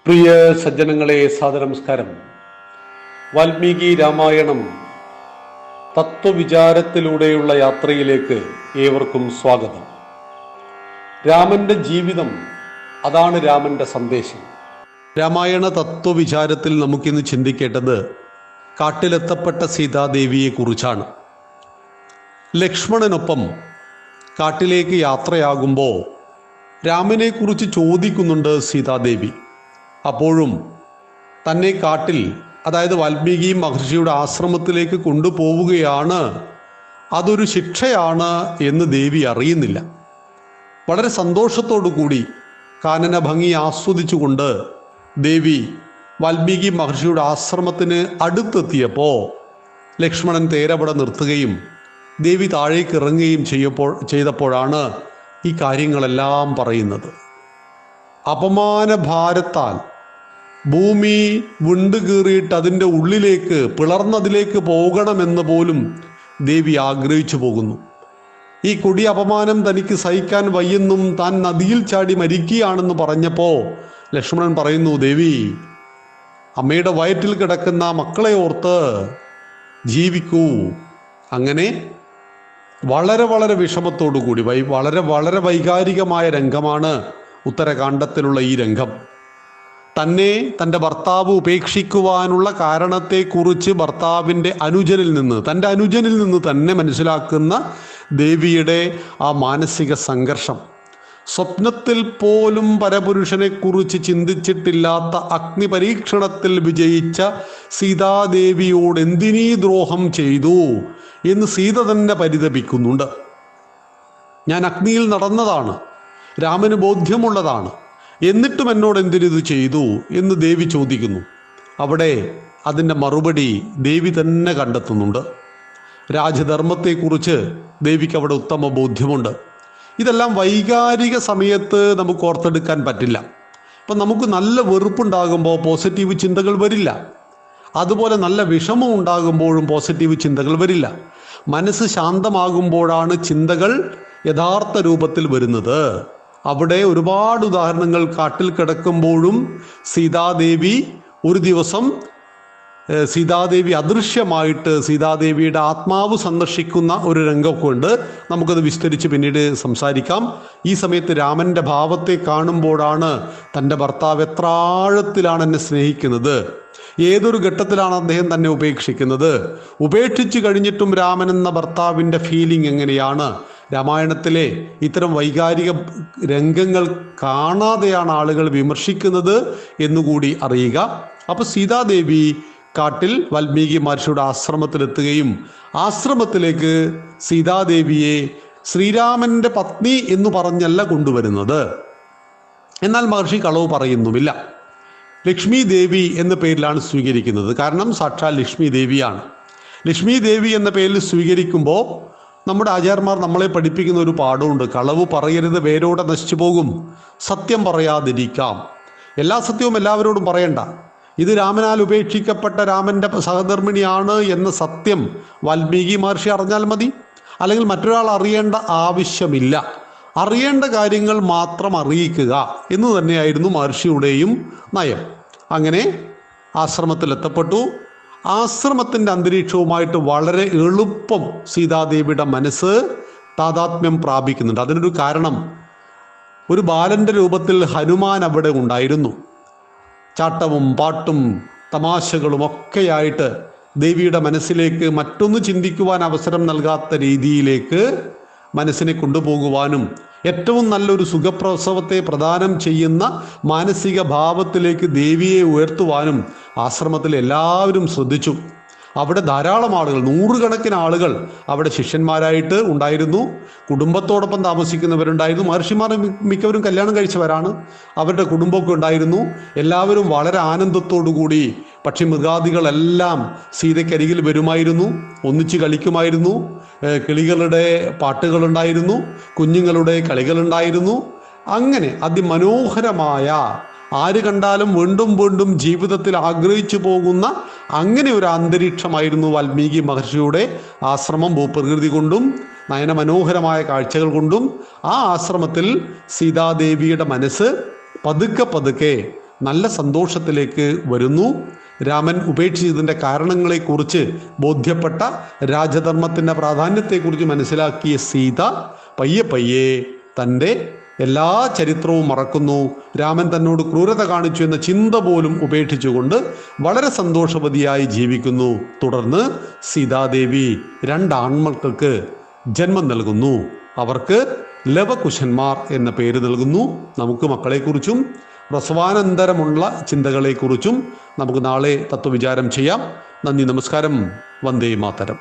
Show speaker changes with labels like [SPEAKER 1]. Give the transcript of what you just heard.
[SPEAKER 1] പ്രിയ സജ്ജനങ്ങളെ, സാദരനമസ്കാരം. വാൽമീകി രാമായണം തത്വവിചാരത്തിലൂടെയുള്ള യാത്രയിലേക്ക് ഏവർക്കും സ്വാഗതം. രാമന്റെ ജീവിതം, അതാണ് രാമന്റെ സന്ദേശം. രാമായണ തത്വവിചാരത്തിൽ നമുക്കിന്ന് ചിന്തിക്കേണ്ടത് കാട്ടിലെത്തപ്പെട്ട സീതാദേവിയെ കുറിച്ചാണ്. ലക്ഷ്മണനൊപ്പം കാട്ടിലേക്ക് യാത്രയാകുമ്പോൾ രാമനെക്കുറിച്ച് ചോദിക്കുന്നുണ്ട് സീതാദേവി. അപ്പോഴും തന്നെ കാട്ടിൽ, അതായത് വാൽമീകി മഹർഷിയുടെ ആശ്രമത്തിലേക്ക് കൊണ്ടുപോവുകയാണ്, അതൊരു ശിക്ഷയാണ് എന്ന് ദേവി അറിയുന്നില്ല. വളരെ സന്തോഷത്തോടു കൂടി കാനന ഭംഗി ആസ്വദിച്ചുകൊണ്ട് ദേവി വാൽമീകി മഹർഷിയുടെ ആശ്രമത്തിന് അടുത്തെത്തിയപ്പോൾ ലക്ഷ്മണൻ തേരവിടെ നിർത്തുകയും ദേവി താഴേക്ക് ഇറങ്ങുകയും ചെയ്തപ്പോഴാണ് ഈ കാര്യങ്ങളെല്ലാം പറയുന്നത്. അപമാനഭാരത്താൽ ഭൂമി വിണ്ടുകീറിയിട്ട് അതിൻ്റെ ഉള്ളിലേക്ക് പിളർന്നതിലേക്ക് പോകണമെന്ന് പോലും ദേവി ആഗ്രഹിച്ചു പോകുന്നു. ഈ കൊടിയ അപമാനം തനിക്ക് സഹിക്കാൻ വയ്യെന്നും താൻ നദിയിൽ ചാടി മരിക്കുകയാണെന്ന് പറഞ്ഞപ്പോൾ ലക്ഷ്മണൻ പറയുന്നു, ദേവി, അമ്മയുടെ വയറ്റിൽ കിടക്കുന്ന മക്കളെ ഓർത്ത് ജീവിക്കൂ. അങ്ങനെ വളരെ വളരെ വിഷമത്തോടു കൂടി വളരെ വൈകാരികമായ രംഗമാണ് ഉത്തരകാണ്ഡത്തിലുള്ള ഈ രംഗം. തന്നെ തൻ്റെ ഭർത്താവ് ഉപേക്ഷിക്കുവാനുള്ള കാരണത്തെക്കുറിച്ച് തൻ്റെ അനുജനിൽ നിന്ന് തന്നെ മനസ്സിലാക്കുന്ന ദേവിയുടെ ആ മാനസിക സംഘർഷം, സ്വപ്നത്തിൽ പോലും പരപുരുഷനെക്കുറിച്ച് ചിന്തിച്ചിട്ടില്ലാത്ത അഗ്നി പരീക്ഷണത്തിൽ വിജയിച്ച സീതാദേവിയോട് എന്തിനീ ദ്രോഹം ചെയ്തു എന്ന് സീത തന്നെ പരിതപിക്കുന്നുണ്ട്. ഞാൻ അഗ്നിയിൽ നടന്നതാണ്, രാമന് ബോധ്യമുള്ളതാണ്, എന്നിട്ടും എന്നോട് എന്തിനിത് ചെയ്തു എന്ന് ദേവി ചോദിക്കുന്നു. അവിടെ അതിൻ്റെ മറുപടി ദേവി തന്നെ കണ്ടെത്തുന്നുണ്ട്. രാജധർമ്മത്തെക്കുറിച്ച് ദേവിക്ക് അവിടെ ഉത്തമ ബോധ്യമുണ്ട്. ഇതെല്ലാം വൈകാരിക സമയത്ത് നമുക്ക് ഓർത്തെടുക്കാൻ പറ്റില്ല. ഇപ്പം നമുക്ക് നല്ല വെറുപ്പുണ്ടാകുമ്പോൾ പോസിറ്റീവ് ചിന്തകൾ വരില്ല. അതുപോലെ നല്ല വിഷമം ഉണ്ടാകുമ്പോഴും പോസിറ്റീവ് ചിന്തകൾ വരില്ല. മനസ്സ് ശാന്തമാകുമ്പോഴാണ് ചിന്തകൾ യഥാർത്ഥ രൂപത്തിൽ വരുന്നത്. അവിടെ ഒരുപാട് ഉദാഹരണങ്ങൾ. കാട്ടിൽ കിടക്കുമ്പോഴും സീതാദേവി ഒരു ദിവസം അദൃശ്യമായിട്ട് സീതാദേവിയുടെ ആത്മാവ് സന്ദർശിക്കുന്ന ഒരു രംഗമൊക്കെ ഉണ്ട്. നമുക്കത് വിസ്തരിച്ച് പിന്നീട് സംസാരിക്കാം. ഈ സമയത്ത് രാമൻ്റെ ഭാവത്തെ കാണുമ്പോഴാണ് തൻ്റെ ഭർത്താവ് എത്ര ആഴത്തിലാണ് എന്നെ സ്നേഹിക്കുന്നത്, ഏതൊരു ഘട്ടത്തിലാണ് അദ്ദേഹം തന്നെ ഉപേക്ഷിക്കുന്നത്, ഉപേക്ഷിച്ചു കഴിഞ്ഞിട്ടും രാമൻ എന്ന ഭർത്താവിൻ്റെ ഫീലിംഗ് എങ്ങനെയാണ്. രാമായണത്തിലെ ഇത്തരം വൈകാരിക രംഗങ്ങൾ കാണാതെയാണ് ആളുകൾ വിമർശിക്കുന്നത് എന്നുകൂടി അറിയുക. അപ്പോൾ സീതാദേവി കാട്ടിൽ വാൽമീകി മഹർഷിയുടെ ആശ്രമത്തിലെത്തുകയും ആശ്രമത്തിലേക്ക് സീതാദേവിയെ ശ്രീരാമന്റെ പത്നി എന്ന് പറഞ്ഞല്ല കൊണ്ടുവരുന്നത്. എന്നാൽ മഹർഷി കളവ് പറയുന്നുമില്ല. ലക്ഷ്മി ദേവി എന്ന പേരിലാണ് സ്വീകരിക്കുന്നത്. കാരണം സാക്ഷാൽ ലക്ഷ്മി ദേവിയാണ്. ലക്ഷ്മി ദേവി എന്ന പേരിൽ സ്വീകരിക്കുമ്പോൾ നമ്മുടെ ആചാര്യന്മാർ നമ്മളെ പഠിപ്പിക്കുന്ന ഒരു പാഠമുണ്ട്. കളവ് പറയരുത്, വേരോടെ നശിച്ചു പോകും. സത്യം പറയാതിരിക്കാം. എല്ലാ സത്യവും എല്ലാവരോടും പറയണ്ട. ഇത് രാമനാൽ ഉപേക്ഷിക്കപ്പെട്ട രാമൻ്റെ സഹധർമ്മിണിയാണ് എന്ന സത്യം വാൽമീകി മഹർഷി അറിഞ്ഞാൽ മതി. അല്ലെങ്കിൽ മറ്റൊരാൾ അറിയേണ്ട ആവശ്യമില്ല. അറിയേണ്ട കാര്യങ്ങൾ മാത്രം അറിയിക്കുക എന്ന് തന്നെയായിരുന്നു മഹർഷിയുടെയും നയം. അങ്ങനെ ആശ്രമത്തിലെത്തപ്പെട്ടു. ആശ്രമത്തിൻ്റെ അന്തരീക്ഷവുമായിട്ട് വളരെ എളുപ്പം സീതാദേവിയുടെ മനസ്സ് താതാത്മ്യം പ്രാപിക്കുന്നുണ്ട്. അതിനൊരു കാരണം, ഒരു ബാലൻ്റെ രൂപത്തിൽ ഹനുമാൻ അവിടെ ഉണ്ടായിരുന്നു. ചാട്ടവും പാട്ടും തമാശകളും ഒക്കെയായിട്ട് ദേവിയുടെ മനസ്സിലേക്ക് മറ്റൊന്ന് ചിന്തിക്കുവാൻ അവസരം നൽകാത്ത രീതിയിലേക്ക് മനസ്സിനെ കൊണ്ടുപോകുവാനും ഏറ്റവും നല്ലൊരു സുഖപ്രസവത്തെ പ്രദാനം ചെയ്യുന്ന മാനസിക ഭാവത്തിലേക്ക് ദേവിയെ ഉയർത്തുവാനും ആശ്രമത്തിൽ എല്ലാവരും ശ്രദ്ധിച്ചു. അവിടെ ധാരാളം ആളുകൾ, നൂറുകണക്കിന് ആളുകൾ അവിടെ ശിഷ്യന്മാരായിട്ട് ഉണ്ടായിരുന്നു. കുടുംബത്തോടൊപ്പം താമസിക്കുന്നവരുണ്ടായിരുന്നു. മഹർഷിമാർ മിക്കവരും കല്യാണം കഴിച്ചവരാണ്. അവരുടെ കുടുംബമൊക്കെ ഉണ്ടായിരുന്നു. എല്ലാവരും വളരെ ആനന്ദത്തോടു കൂടി പക്ഷി മൃഗാദികളെല്ലാം സീതയ്ക്കരികിൽ വരുമായിരുന്നു, ഒന്നിച്ച് കളിക്കുമായിരുന്നു. കിളികളുടെ പാട്ടുകളുണ്ടായിരുന്നു, കുഞ്ഞുങ്ങളുടെ കളികളുണ്ടായിരുന്നു. അങ്ങനെ അതിമനോഹരമായ, ആര് കണ്ടാലും വീണ്ടും വീണ്ടും ജീവിതത്തിൽ ആഗ്രഹിച്ചു പോകുന്ന അങ്ങനെ ഒരു അന്തരീക്ഷമായിരുന്നു വാൽമീകി മഹർഷിയുടെ ആശ്രമം. ഭൂപ്രകൃതി കൊണ്ടും നയനമനോഹരമായ കാഴ്ചകൾ കൊണ്ടും ആ ആശ്രമത്തിൽ സീതാദേവിയുടെ മനസ്സ് പതുക്കെ പതുക്കെ നല്ല സന്തോഷത്തിലേക്ക് വരുന്നു. രാമൻ ഉപേക്ഷിച്ചതിൻ്റെ കാരണങ്ങളെക്കുറിച്ച് ബോധ്യപ്പെട്ട, രാജധർമ്മത്തിൻ്റെ പ്രാധാന്യത്തെക്കുറിച്ച് മനസ്സിലാക്കിയ സീത പയ്യെ പയ്യെ തൻ്റെ എല്ലാ ചരിത്രവും മറക്കുന്നു. രാമൻ തന്നോട് ക്രൂരത കാണിച്ചു എന്ന ചിന്ത പോലും ഉപേക്ഷിച്ചുകൊണ്ട് വളരെ സന്തോഷവതിയായി ജീവിക്കുന്നു. തുടർന്ന് സീതാദേവി 2 ആൺമക്കൾക്ക് ജന്മം നൽകുന്നു. അവർക്ക് ലവകുശന്മാർ എന്ന പേര് നൽകുന്നു. നമുക്ക് മക്കളെക്കുറിച്ചും പ്രസവാനന്തരമുള്ള ചിന്തകളെക്കുറിച്ചും നമുക്ക് നാളെ തത്വവിചാരം ചെയ്യാം. നന്ദി, നമസ്കാരം. വന്ദേ മാതരം.